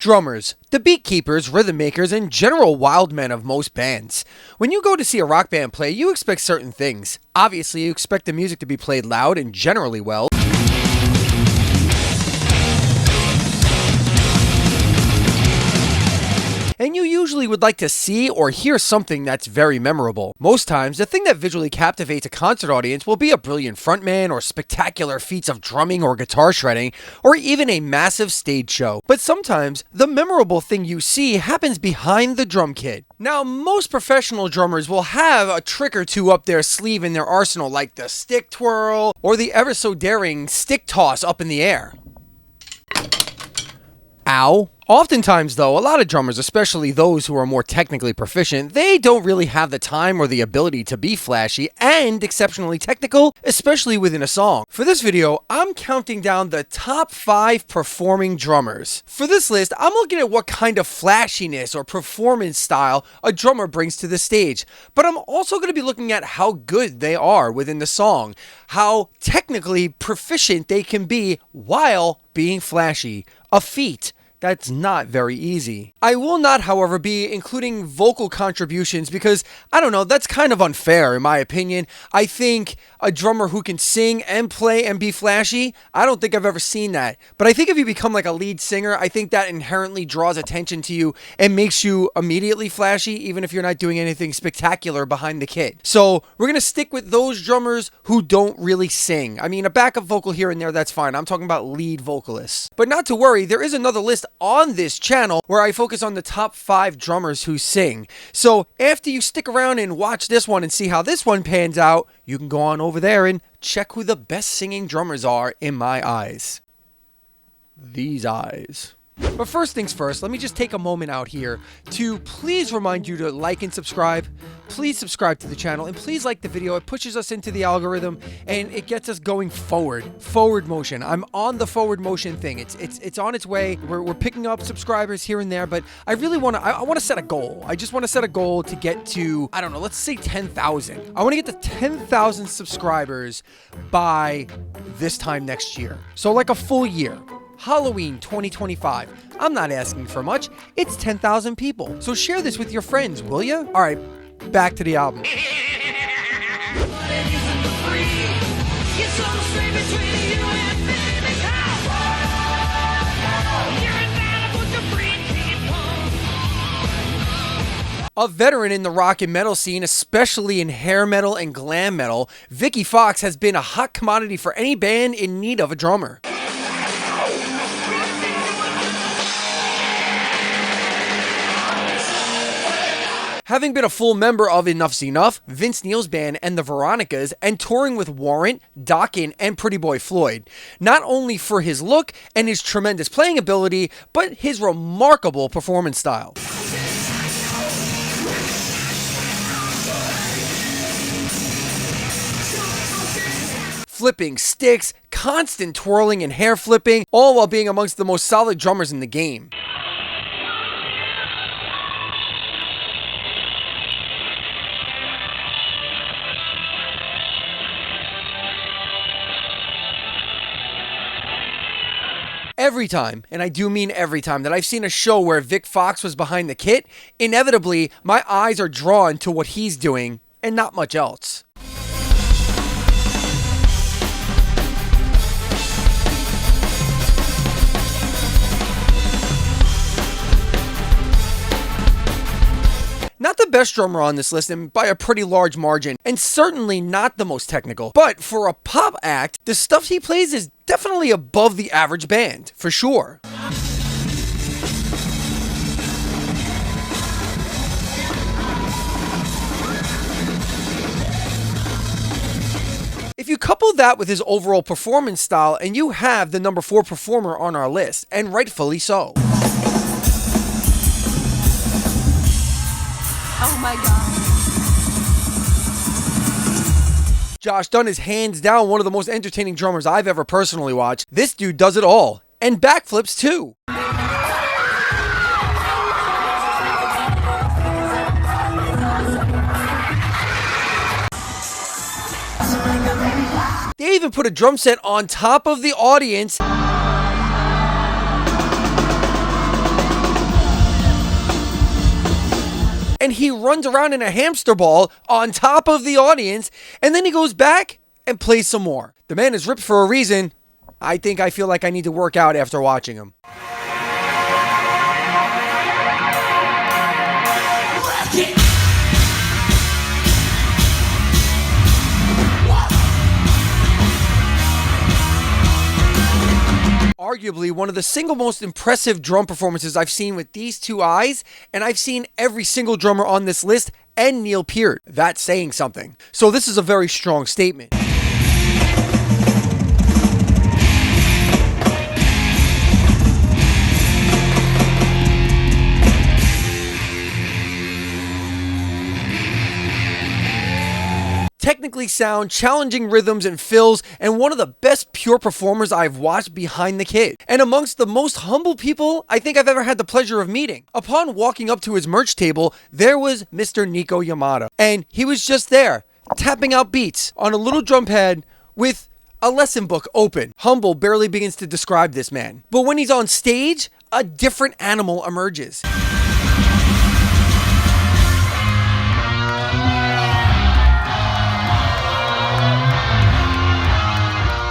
Drummers, the beat keepers, rhythm makers, and general wild men of most bands. When you go to see a rock band play, you expect certain things. Obviously, you expect the music to be played loud and generally well. And you usually would like to see or hear something that's very memorable. Most times, the thing that visually captivates a concert audience will be a brilliant frontman or spectacular feats of drumming or guitar shredding, or even a massive stage show. But sometimes, the memorable thing you see happens behind the drum kit. Now, most professional drummers will have a trick or two up their sleeve in their arsenal, like the stick twirl or the ever so daring stick toss up in the air. Ow. Oftentimes, though, a lot of drummers, especially those who are more technically proficient, they don't really have the time or the ability to be flashy and exceptionally technical, especially within a song. For this video, I'm counting down the top 5 performing drummers. For this list, I'm looking at what kind of flashiness or performance style a drummer brings to the stage, but I'm also going to be looking at how good they are within the song, how technically proficient they can be while being flashy. A feat that's not very easy. I will not, however, be including vocal contributions because, I don't know, that's kind of unfair in my opinion. I think a drummer who can sing and play and be flashy, I don't think I've ever seen that. But I think if you become like a lead singer, I think that inherently draws attention to you and makes you immediately flashy, even if you're not doing anything spectacular behind the kit. So we're going to stick with those drummers who don't really sing. I mean, a backup vocal here and there, that's fine. I'm talking about lead vocalists. But not to worry, there is another list on this channel where I focus on the top 5 drummers who sing. So after you stick around and watch this one and see how this one pans out, you can go on over there and check who the best singing drummers are in my eyes. These eyes. But first things first, let me just take a moment out here to please remind you to like and subscribe. Please subscribe to the channel and please like the video. It pushes us into the algorithm and it gets us going forward motion. I'm on the forward motion thing. It's on its way. We're picking up subscribers here and there, but I really want to, I want to set a goal. I just want to set a goal to get to, I don't know, let's say 10,000. I want to get to 10,000 subscribers by this time next year. So like a full year. Halloween 2025. I'm not asking for much. It's 10,000 people. So share this with your friends, will you? All right, back to the album. A veteran in the rock and metal scene, especially in hair metal and glam metal, Vicky Fox has been a hot commodity for any band in need of a drummer. Having been a full member of Enough's Enough, Vince Neil's band, and the Veronicas, and touring with Warrant, Dokken, and Pretty Boy Floyd, not only for his look and his tremendous playing ability, but his remarkable performance style. Flipping sticks, constant twirling and hair flipping, all while being amongst the most solid drummers in the game. Every time, and I do mean every time, that I've seen a show where Vic Fox was behind the kit, inevitably, my eyes are drawn to what he's doing, and not much else. Not the best drummer on this list, and by a pretty large margin, and certainly not the most technical. But for a pop act, the stuff he plays is definitely above the average band, for sure. If you couple that with his overall performance style, and you have the number 4 performer on our list, and rightfully so. Oh my God. Josh Dun is hands down one of the most entertaining drummers I've ever personally watched. This dude does it all. And backflips too. They even put a drum set on top of the audience. and he runs around in a hamster ball on top of the audience, and then he goes back and plays some more. The man is ripped for a reason. I feel like I need to work out after watching him. Arguably one of the single most impressive drum performances I've seen with these two eyes, and I've seen every single drummer on this list and Neil Peart. That's saying something. So this is a very strong statement. Technically sound, challenging rhythms and fills, and one of the best pure performers I've watched behind the kit. And amongst the most humble people I think I've ever had the pleasure of meeting. Upon walking up to his merch table, there was Mr. Nico Yamada. And he was just there, tapping out beats on a little drum pad with a lesson book open. Humble barely begins to describe this man. But when he's on stage, a different animal emerges.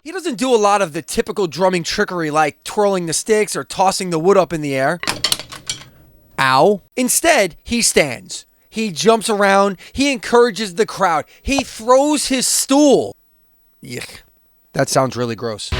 He doesn't do a lot of the typical drumming trickery like twirling the sticks or tossing the wood up in the air. Ow. Instead, he stands. He jumps around. He encourages the crowd. He throws his stool. Yuck. That sounds really gross.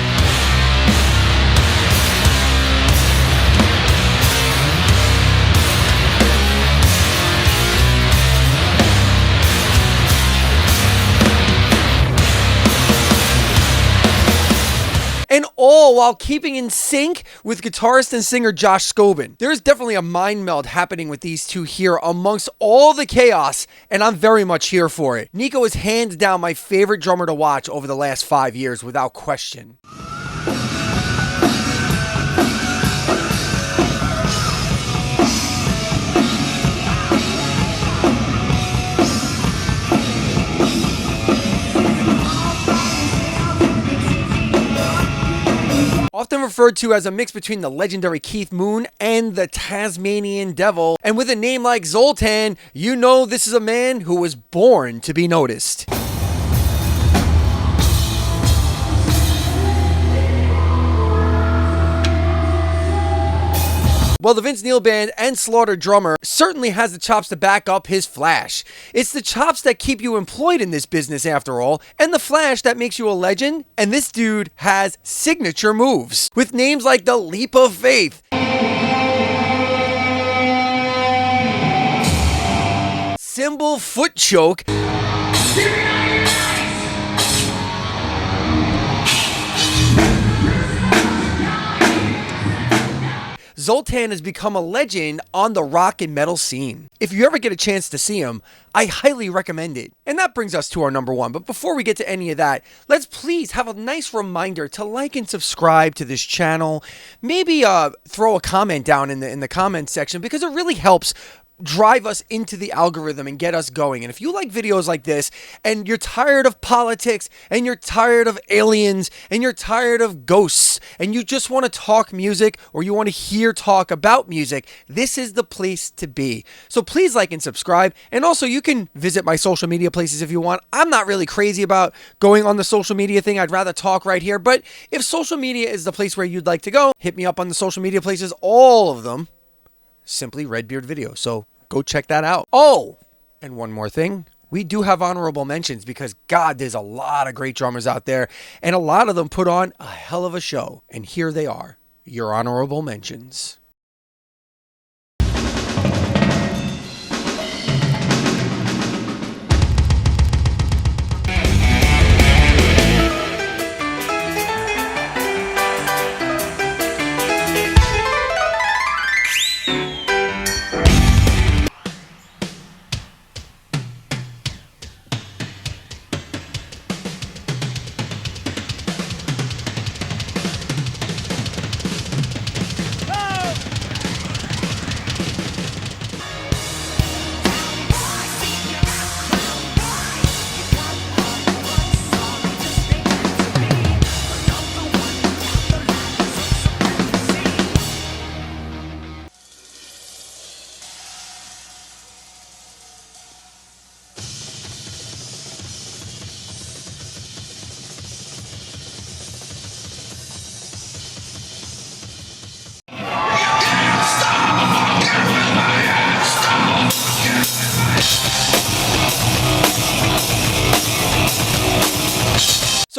And all while keeping in sync with guitarist and singer Josh Scobin. There is definitely a mind meld happening with these two here amongst all the chaos, and I'm very much here for it. Nico is hands down my favorite drummer to watch over the last 5 years, without question. Often referred to as a mix between the legendary Keith Moon and the Tasmanian Devil. And with a name like Zoltan, you know this is a man who was born to be noticed. Well, the Vince Neil Band and Slaughter drummer certainly has the chops to back up his flash. It's the chops that keep you employed in this business after all, and the flash that makes you a legend, and this dude has signature moves. With names like the Leap of Faith, Cymbal Foot Choke, Zoltan has become a legend on the rock and metal scene. If you ever get a chance to see him, I highly recommend it. And that brings us to our number one. But before we get to any of that, let's please have a nice reminder to like and subscribe to this channel. Maybe throw a comment down in the comment section, because it really helps drive us into the algorithm and get us going. And if you like videos like this and you're tired of politics and you're tired of aliens and you're tired of ghosts and you just want to talk music or you want to hear talk about music, this is the place to be. So please like and subscribe. And also you can visit my social media places if you want. I'm not really crazy about going on the social media thing. I'd rather talk right here. But if social media is the place where you'd like to go, hit me up on the social media places, all of them. Simply Redbeard Video. So go check that out. Oh, and one more thing. We do have honorable mentions because, God, there's a lot of great drummers out there, and a lot of them put on a hell of a show. And here they are, your honorable mentions.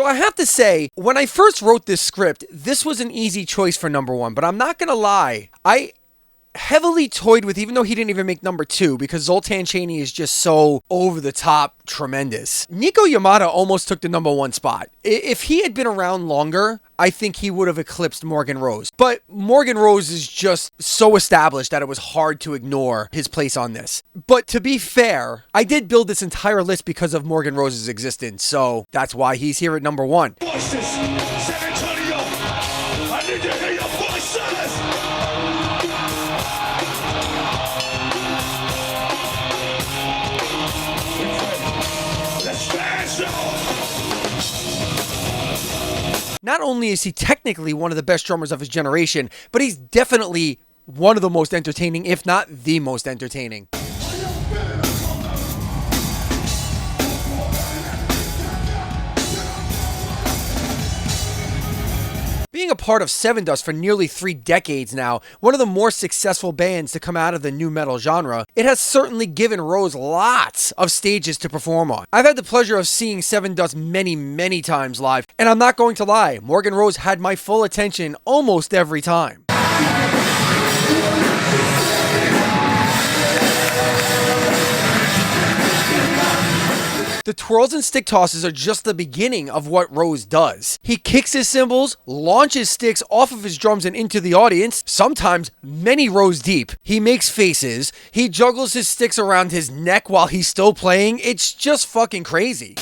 I have to say, when I first wrote this script, this was an easy choice for number 1, but I'm not gonna lie, I heavily toyed with, even though he didn't even make number 2, because Zoltan Chaney is just so over the top tremendous. Nico Yamada almost took the number 1 spot. If he had been around longer, I think he would have eclipsed Morgan Rose. But Morgan Rose is just so established that it was hard to ignore his place on this. But to be fair, I did build this entire list because of Morgan Rose's existence, so that's why he's here at number 1. Voices, San Antonio, I need to hear your voices. Not only is he technically one of the best drummers of his generation, but he's definitely one of the most entertaining, if not the most entertaining. Being a part of Sevendust for nearly 3 decades now, one of the more successful bands to come out of the nu metal genre, it has certainly given Rose lots of stages to perform on. I've had the pleasure of seeing Sevendust many times live, and I'm not going to lie, Morgan Rose had my full attention almost every time. The twirls and stick tosses are just the beginning of what Rose does. He kicks his cymbals, launches sticks off of his drums and into the audience, sometimes many rows deep. He makes faces, he juggles his sticks around his neck while he's still playing. It's just fucking crazy.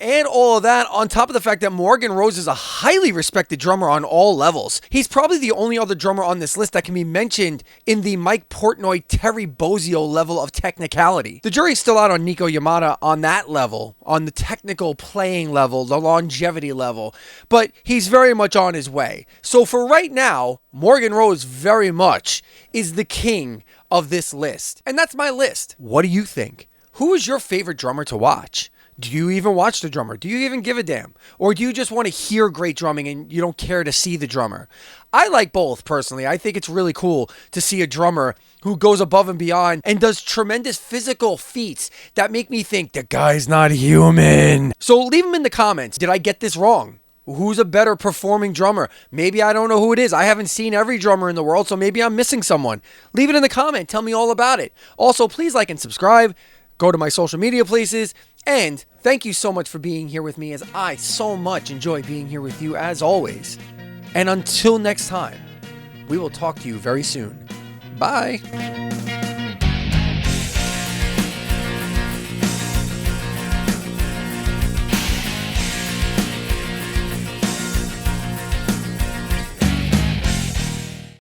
And all of that on top of the fact that Morgan Rose is a highly respected drummer on all levels. He's probably the only other drummer on this list that can be mentioned in the Mike Portnoy, Terry Bozzio level of technicality. The jury's still out on Nico Yamada on that level, on the technical playing level, the longevity level, but he's very much on his way. So for right now, Morgan Rose very much is the king of this list. And that's my list. What do you think? Who is your favorite drummer to watch? Do you even watch the drummer? Do you even give a damn? Or do you just want to hear great drumming and you don't care to see the drummer? I like both, personally. I think it's really cool to see a drummer who goes above and beyond and does tremendous physical feats that make me think the guy's not human. So leave them in the comments. Did I get this wrong? Who's a better performing drummer? Maybe I don't know who it is. I haven't seen every drummer in the world, so maybe I'm missing someone. Leave it in the comment. Tell me all about it. Also, please like and subscribe. Go to my social media places, and thank you so much for being here with me, as I so much enjoy being here with you as always. And until next time, we will talk to you very soon. Bye.